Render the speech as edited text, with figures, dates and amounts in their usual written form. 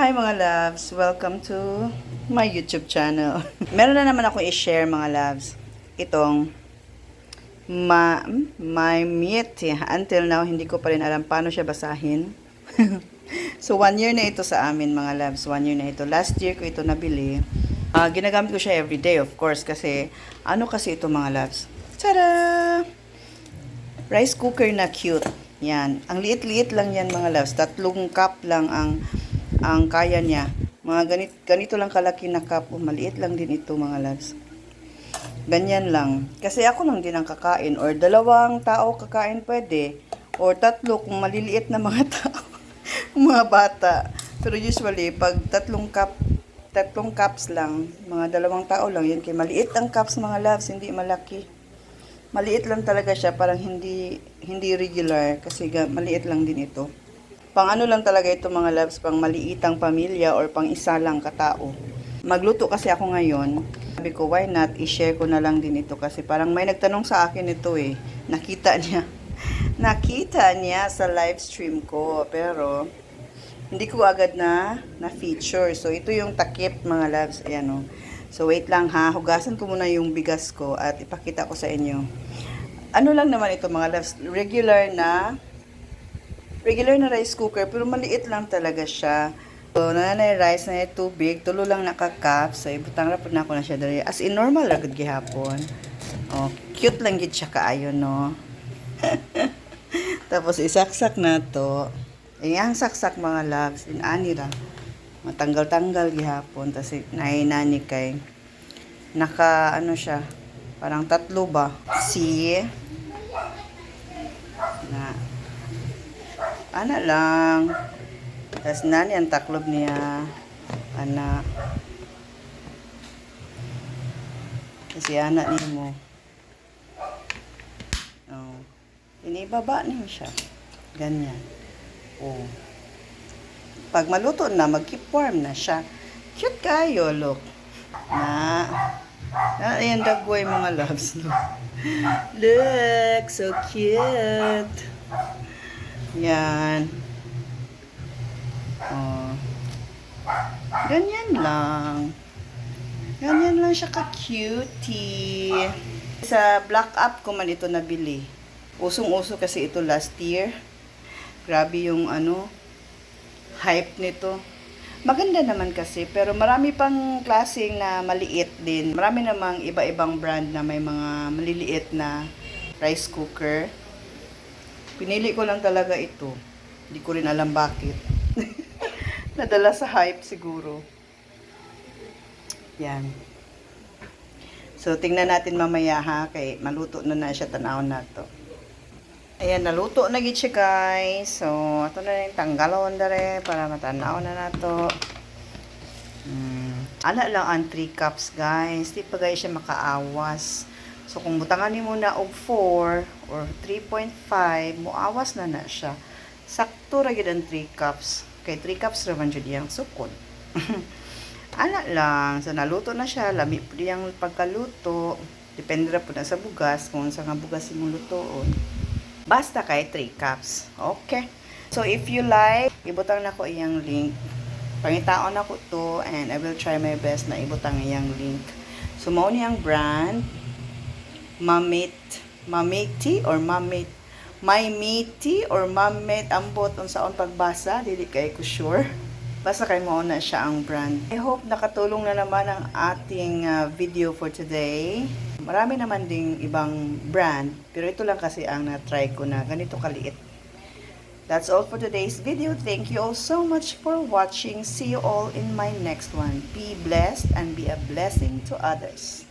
Hi mga loves! Welcome to my YouTube channel. Meron na naman ako i-share mga loves. Itong my meat. Until now, hindi ko pa rin alam paano siya basahin. So, 1 year na ito sa amin mga loves. 1 year na ito. Last year ko ito nabili. Ginagamit ko siya everyday of course kasi ano kasi ito mga loves. Tada! Rice cooker na cute. Yan. Ang liit-liit lang yan mga loves. 3 cup lang ang kaya niya. Mga ganito lang kalaki na cup. Maliit lang din ito mga loves. Ganyan lang. Kasi ako lang din ang kakain. Or 2 tao kakain pwede. Or 3 kung maliliit na mga tao. Mga bata. Pero usually, pag 3 cups lang, mga 2 tao lang yan. Kaya maliit ang cups mga loves. Hindi malaki. Maliit lang talaga siya. Parang hindi regular. Kasi maliit lang din ito. Pang ano lang talaga ito mga loves, pang maliitang pamilya or pang isa lang katao. Magluto kasi ako ngayon. Sabi ko, why not, i-share ko na lang din ito kasi parang may nagtanong sa akin ito eh. Nakita niya sa live stream ko, pero hindi ko agad na feature. So ito yung takip mga loves, ayan o. So wait lang ha, hugasan ko muna yung bigas ko at ipakita ko sa inyo. Ano lang naman ito mga loves, regular na rice cooker, pero maliit lang talaga siya. So, nanay rice na tubig, tulo lang nakakap. So, ibutang rapod na ako na siya dali. As in, normal agad gihapon. Oh, cute lang gid siya kaayo, no? Tapos, isaksak na to. Ang saksak mga loves, ani ra. Matanggal-tanggal gihapon. Tapos, nainani kay ano siya, parang 3 ba? See? Na ana lang. Tapos nani ang taklob niya. Ana. Kasi anak niya mo. Oh. Inibaba niyo siya. Ganyan. Oh. Pag maluto na, mag-keep warm na siya. Cute kayo, look. Ayan, dagway mga loves. Look, so cute. Yan. Oh. Ganyan lang. Ganyan lang siya ka-cutie. Sa Black App ko man ito nabili. Usong-uso kasi ito last year. Grabe yung hype nito. Maganda naman kasi, pero marami pang klaseng na maliit din. Marami namang iba-ibang brand na may mga maliliit na rice cooker. Pinili ko lang talaga ito. Hindi ko rin alam bakit. Nadala sa hype siguro. Yan. So, tingnan natin mamaya ha. Kay maluto na siya. Tanawon na to. Ayan, naluto na gid siya guys. So, ito na yung tanggalon dere para matanaw na nato. Ana lang ang 3 cups guys. Di pa guys siya makaawas. So, kung butangan ni muna og 4 or 3.5, muawas na siya. Sakto ra gid ang 3 cups. Kay 3 cups raman jud yang sukod. Ana lang. So, naluto na siya. Lami po yung pagkaluto. Depende ra po na sa bugas. Kung sa nga bugas imong lutoon. Basta kay 3 cups. Okay. So, if you like, ibutang na ko iyang link. Pangitaon ako to and I will try my best na ibutang iyang link. So, mao niyang brand. Mameti or Mamate. Mameti or Mamate ambot unsaon pagbasa, dili kay ko sure. Basta kay mao na siya ang brand. I hope nakatulong na naman ang ating video for today. Marami naman ding ibang brand, pero ito lang kasi ang na-try ko na ganito kaliit. That's all for today's video. Thank you all so much for watching. See you all in my next one. Be blessed and be a blessing to others.